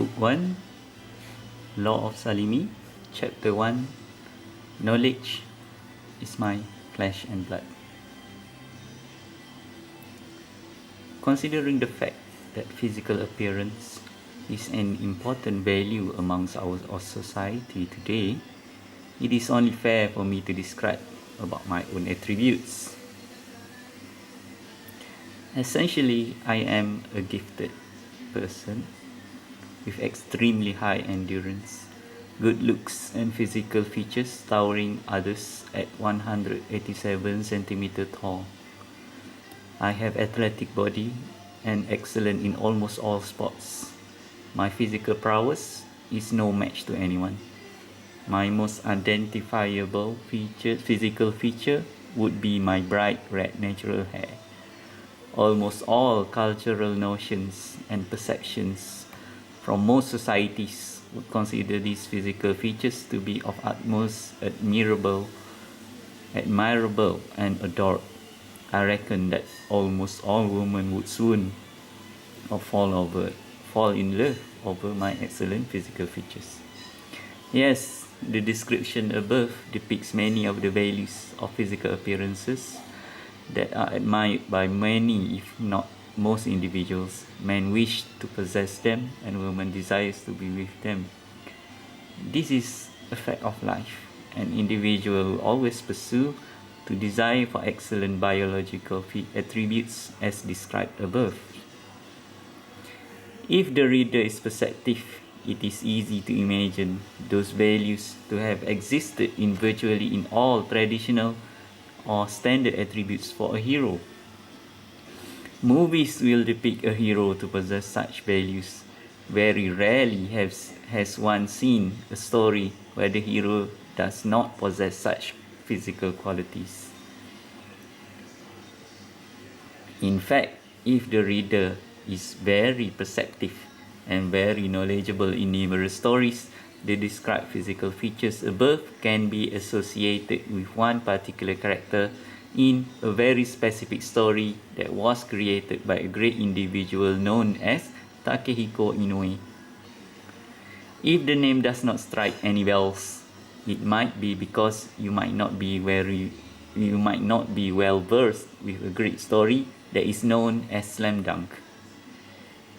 Book 1, Law of Salimi, Chapter 1, Knowledge is my flesh and blood. Considering the fact that physical appearance is an important value amongst our society today, it is only fair for me to describe about my own attributes. Essentially, I am a gifted person with extremely high endurance, good looks and physical features, towering others at 187 centimeter tall. I have athletic body and excellent in almost all sports. My physical prowess is no match to anyone. My most identifiable physical feature would be my bright red natural hair. Almost all cultural notions and perceptions from most societies would consider these physical features to be of utmost admirable and adored. I reckon that almost all women would swoon or fall in love over my excellent physical features. Yes, the description above depicts many of the values of physical appearances that are admired by many, if not most individuals. Men wish to possess them and women desires to be with them. This is a fact of life. An individual will always pursue to desire for excellent biological attributes as described above. If the reader is perceptive, it is easy to imagine those values to have existed in virtually in all traditional or standard attributes for a hero. Movies will depict a hero to possess such values. Very rarely has one seen a story where the hero does not possess such physical qualities. In fact, if the reader is very perceptive and very knowledgeable in numerous stories, the described physical features above can be associated with one particular character in a very specific story that was created by a great individual known as Takehiko Inoue. If the name does not strike any bells, it might be because you might not be well versed with a great story that is known as Slam Dunk.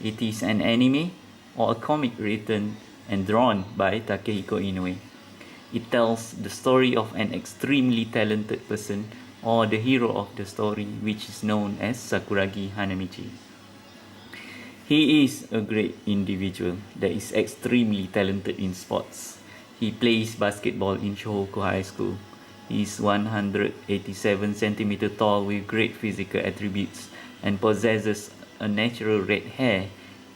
It is an anime or a comic written and drawn by Takehiko Inoue. It tells the story of an extremely talented person or the hero of the story, which is known as Sakuragi Hanamichi. He is a great individual that is extremely talented in sports. He plays basketball in Shohoku High School. He is 187 centimeter tall with great physical attributes and possesses a natural red hair.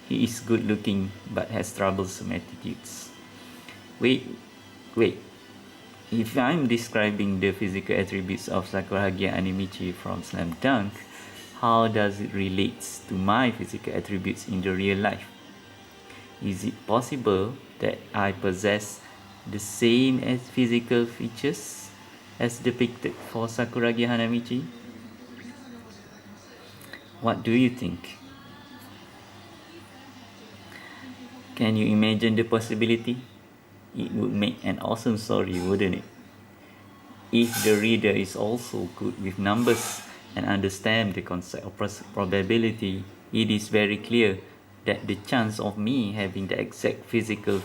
He is good looking but has troublesome attitudes. Wait. If I'm describing the physical attributes of Sakuragi Hanamichi from Slam Dunk, how does it relate to my physical attributes in the real life? Is it possible that I possess the same as physical features as depicted for Sakuragi Hanamichi? What do you think? Can you imagine the possibility? It would make an awesome story, wouldn't it? If the reader is also good with numbers and understand the concept of probability, it is very clear that the chance of me having the exact physical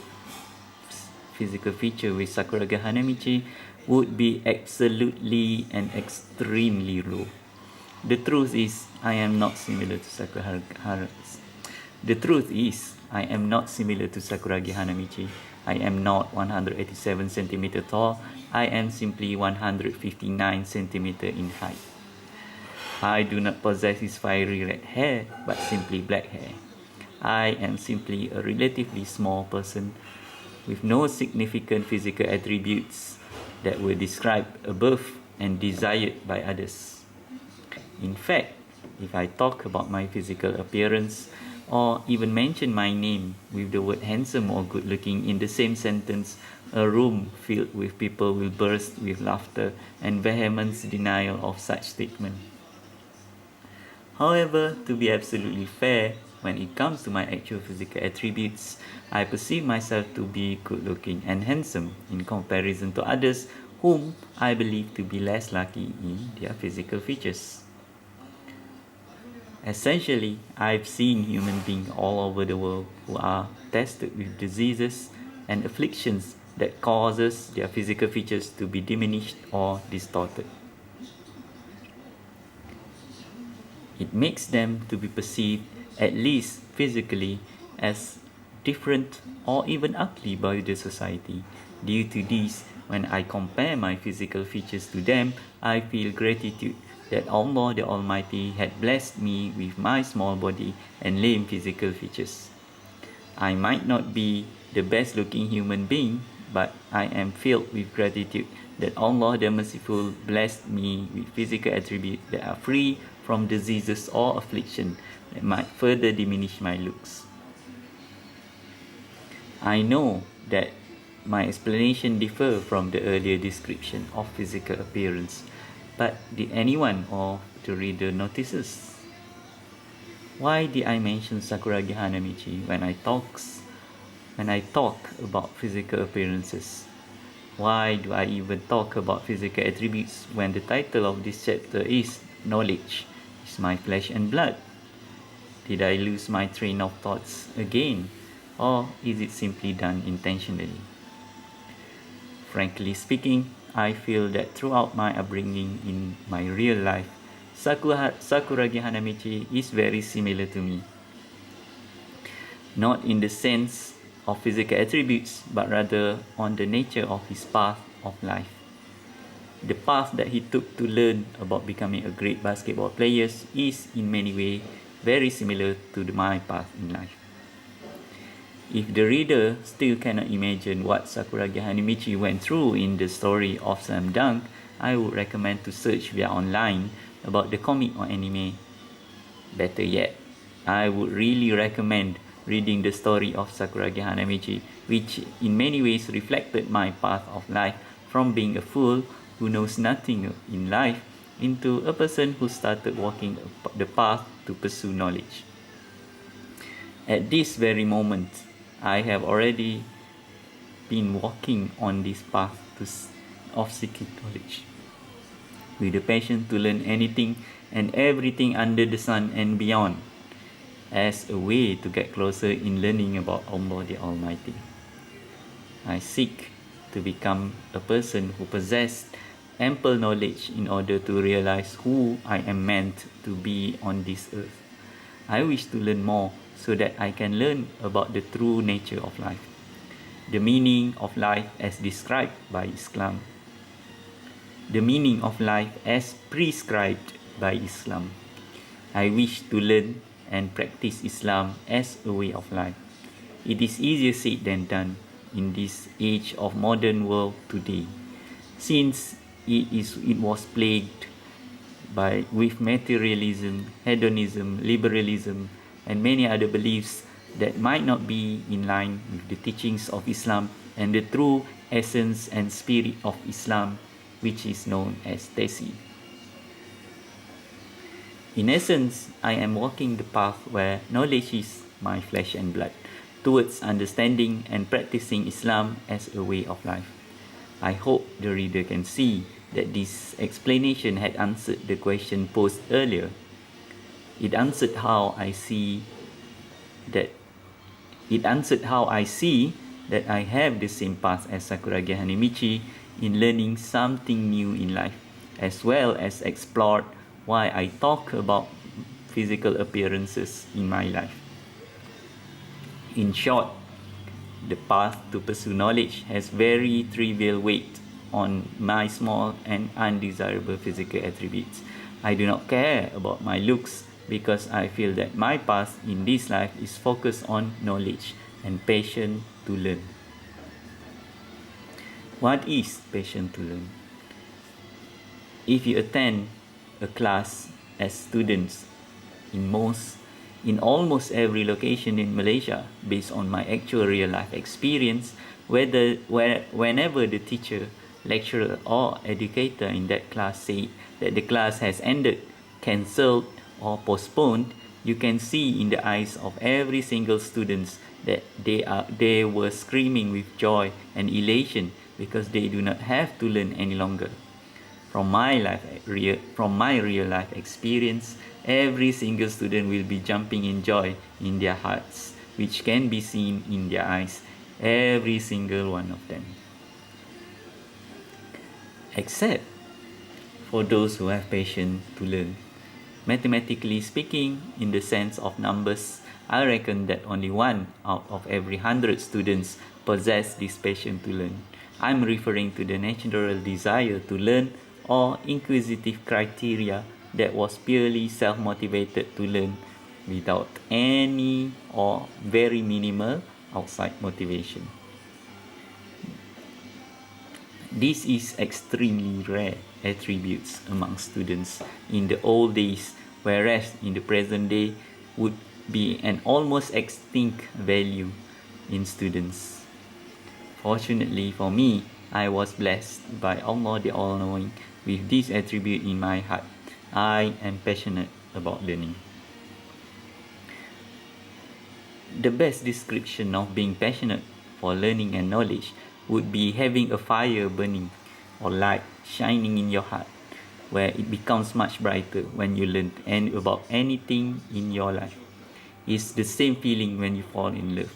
feature with Sakuragi Hanamichi would be absolutely and extremely low. The truth is, I am not similar to Sakuragi Hanamichi. I am not 187 centimeter tall. I am simply 159 centimeter in height. I do not possess his fiery red hair, but simply black hair. I am simply a relatively small person with no significant physical attributes that were described above and desired by others. In fact, if I talk about my physical appearance or even mention my name with the word handsome or good looking in the same sentence, a room filled with people will burst with laughter and vehement denial of such statement. However, to be absolutely fair, when it comes to my actual physical attributes, I perceive myself to be good looking and handsome in comparison to others whom I believe to be less lucky in their physical features. Essentially, I've seen human beings all over the world who are tested with diseases and afflictions that causes their physical features to be diminished or distorted. It makes them to be perceived, at least physically, as different or even ugly by the society. Due to this, when I compare my physical features to them, I feel gratitude that Allah the Almighty had blessed me with my small body and lame physical features. I might not be the best looking human being, but I am filled with gratitude that Allah the Merciful blessed me with physical attributes that are free from diseases or affliction that might further diminish my looks. I know that my explanation differs from the earlier description of physical appearance, but did anyone or the reader notices? Why did I mention Sakuragi Hanamichi when I talk about physical appearances? Why do I even talk about physical attributes when the title of this chapter is Knowledge is My Flesh and Blood? Did I lose my train of thoughts again, or is it simply done intentionally? Frankly speaking, I feel that throughout my upbringing in my real life, Sakuragi Hanamichi is very similar to me. Not in the sense of physical attributes, but rather on the nature of his path of life. The path that he took to learn about becoming a great basketball player is in many ways very similar to my path in life. If the reader still cannot imagine what Sakuragi Hanamichi went through in the story of Slam Dunk, I would recommend to search via online about the comic or anime. Better yet, I would really recommend reading the story of Sakuragi Hanamichi, which in many ways reflected my path of life from being a fool who knows nothing in life into a person who started walking the path to pursue knowledge. At this very moment, I have already been walking on this path of seeking knowledge, with the passion to learn anything and everything under the sun and beyond, as a way to get closer in learning about Allah the Almighty. I seek to become a person who possesses ample knowledge in order to realize who I am meant to be on this earth. I wish to learn more so that I can learn about the true nature of life, the meaning of life as described by Islam, the meaning of life as prescribed by Islam. I wish to learn and practice Islam as a way of life. It is easier said than done in this age of modern world today, since it was plagued with materialism, hedonism, liberalism, and many other beliefs that might not be in line with the teachings of Islam and the true essence and spirit of Islam, which is known as Tesi. In essence, I am walking the path where knowledge is my flesh and blood, towards understanding and practicing Islam as a way of life. I hope the reader can see that this explanation had answered the question posed earlier. It answered how I see that I have the same path as Sakuragi Hanamichi in learning something new in life, as well as explored why I talk about physical appearances in my life. In short, the path to pursue knowledge has very trivial weight on my small and undesirable physical attributes. I do not care about my looks because I feel that my path in this life is focused on knowledge and passion to learn. What is passion to learn? If you attend a class as students in almost every location in Malaysia, based on my actual real life experience, whenever the teacher, lecturer or educator in that class say that the class has ended, cancelled or postponed, You can see in the eyes of every single student that they were screaming with joy and elation because they do not have to learn any longer. From my real life experience, every single student will be jumping in joy in their hearts, which can be seen in their eyes, every single one of them. Except for those who have passion to learn. Mathematically speaking, in the sense of numbers, I reckon that only 1 out of every 100 students possess this passion to learn. I'm referring to the natural desire to learn or inquisitive criteria that was purely self-motivated to learn without any or very minimal outside motivation. This is extremely rare attributes among students in the old days, whereas in the present day would be an almost extinct value in students. Fortunately for me, I was blessed by Allah the All-Knowing with this attribute in my heart. I am passionate about learning. The best description of being passionate for learning and knowledge would be having a fire burning or light shining in your heart, where it becomes much brighter when you learn about anything in your life. It's the same feeling when you fall in love,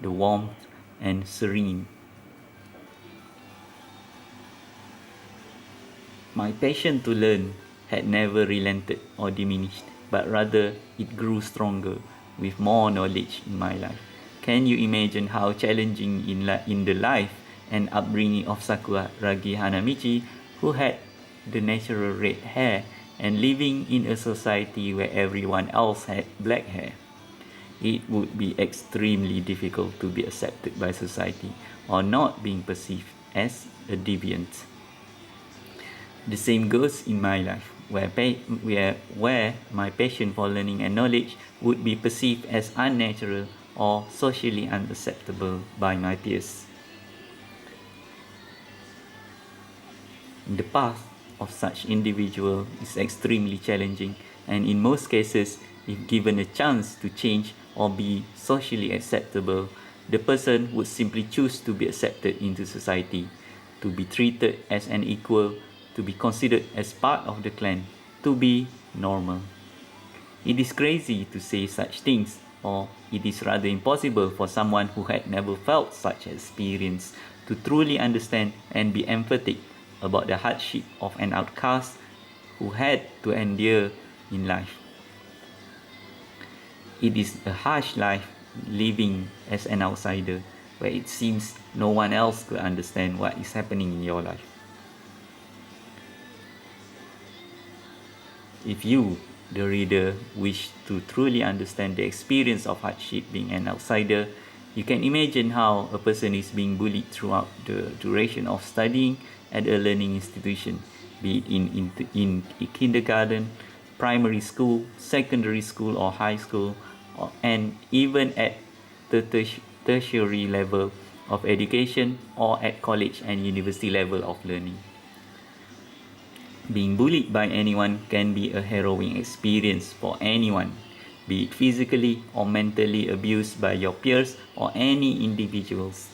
the warmth and serene. My passion to learn had never relented or diminished, but rather it grew stronger with more knowledge in my life. Can you imagine how challenging in the life and upbringing of Sakuragi Hanamichi, who had the natural red hair and living in a society where everyone else had black hair? It would be extremely difficult to be accepted by society or not being perceived as a deviant. The same goes in my life, where my passion for learning and knowledge would be perceived as unnatural or socially unacceptable by my peers. The path of such individual is extremely challenging, and in most cases, if given a chance to change or be socially acceptable, the person would simply choose to be accepted into society, to be treated as an equal, to be considered as part of the clan, to be normal. It is crazy to say such things, or it is rather impossible for someone who had never felt such experience to truly understand and be emphatic about the hardship of an outcast who had to endure in life. It is a harsh life living as an outsider, where it seems no one else could understand what is happening in your life. If you, the reader, wish to truly understand the experience of hardship being an outsider, you can imagine how a person is being bullied throughout the duration of studying at a learning institution, be it in kindergarten, primary school, secondary school or high school, and even at the tertiary level of education or at college and university level of learning. Being bullied by anyone can be a harrowing experience for anyone, be it physically or mentally abused by your peers or any individuals.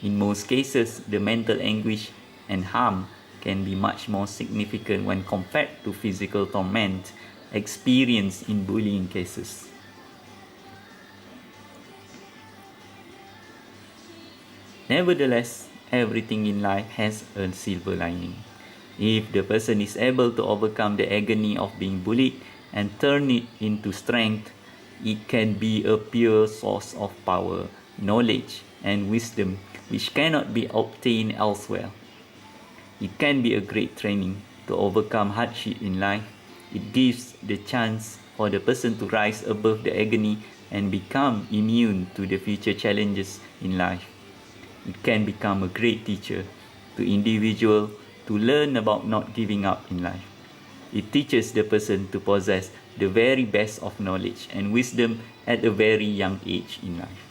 In most cases, the mental anguish and harm can be much more significant when compared to physical torment experienced in bullying cases. Nevertheless, everything in life has a silver lining. If the person is able to overcome the agony of being bullied and turn it into strength, it can be a pure source of power, knowledge, and wisdom which cannot be obtained elsewhere. It can be a great training to overcome hardship in life. It gives the chance for the person to rise above the agony and become immune to the future challenges in life. It can become a great teacher to individuals to learn about not giving up in life. It teaches the person to possess the very best of knowledge and wisdom at a very young age in life.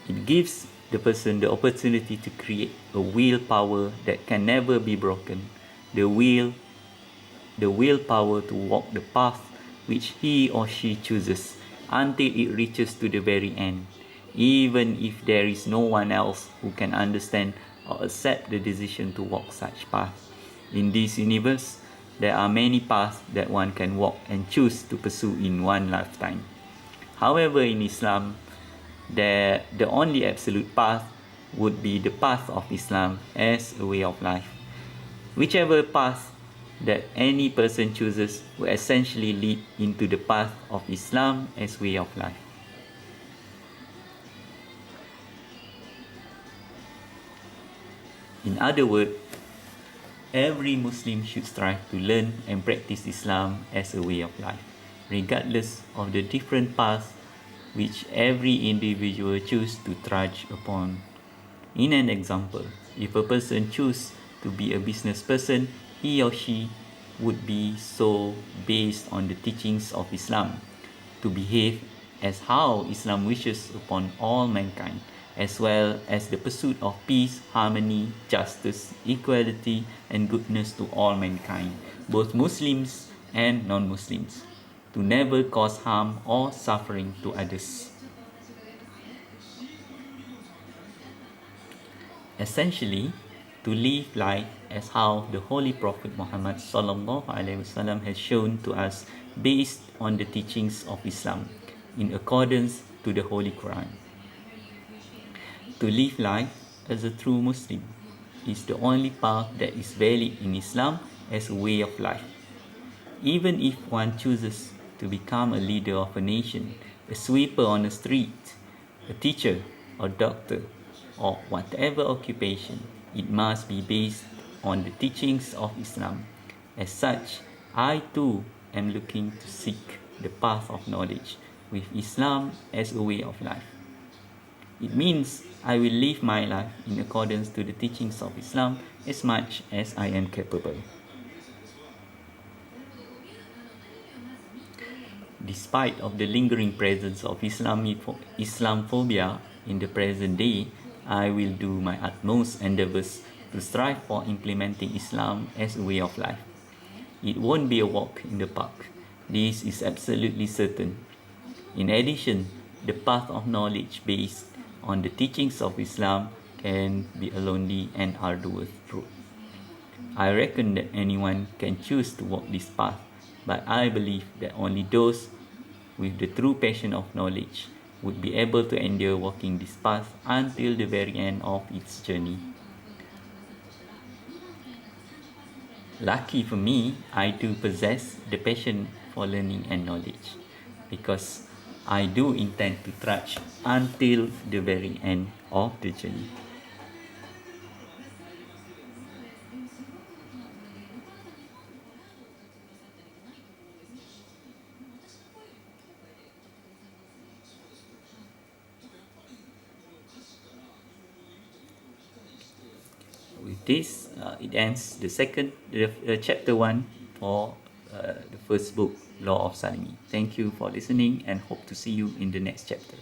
It gives the person the opportunity to create a willpower that can never be broken, the will the willpower to walk the path which he or she chooses until it reaches to the very end, even if there is no one else who can understand or accept the decision to walk such path. In this universe, there are many paths that one can walk and choose to pursue in one lifetime. However, in Islam, the only absolute path would be the path of Islam as a way of life. Whichever path that any person chooses will essentially lead into the path of Islam as way of life. In other words, every Muslim should strive to learn and practice Islam as a way of life, regardless of the different paths which every individual chooses to trudge upon. In an example, if a person chooses to be a business person, he or she would be so based on the teachings of Islam, to behave as how Islam wishes upon all mankind, as well as the pursuit of peace, harmony, justice, equality, and goodness to all mankind, both Muslims and non-Muslims, to never cause harm or suffering to others. Essentially, to live life as how the Holy Prophet Muhammad ﷺ has shown to us based on the teachings of Islam in accordance to the Holy Quran. To live life as a true Muslim is the only path that is valid in Islam as a way of life. Even if one chooses to become a leader of a nation, a sweeper on the street, a teacher or doctor, or whatever occupation, it must be based on the teachings of Islam. As such, I too am looking to seek the path of knowledge with Islam as a way of life. It means I will live my life in accordance to the teachings of Islam as much as I am capable. Despite of the lingering presence of Islamophobia in the present day, I will do my utmost endeavors to strive for implementing Islam as a way of life. It won't be a walk in the park. This is absolutely certain. In addition, the path of knowledge based on the teachings of Islam can be a lonely and arduous road. I reckon that anyone can choose to walk this path, but I believe that only those with the true passion of knowledge would be able to endure walking this path until the very end of its journey. Lucky for me, I do possess the passion for learning and knowledge, because I do intend to trudge until the very end of the journey. With this, it ends the chapter 1 for the first book, Law of Salimi. Thank you for listening and hope to see you in the next chapter.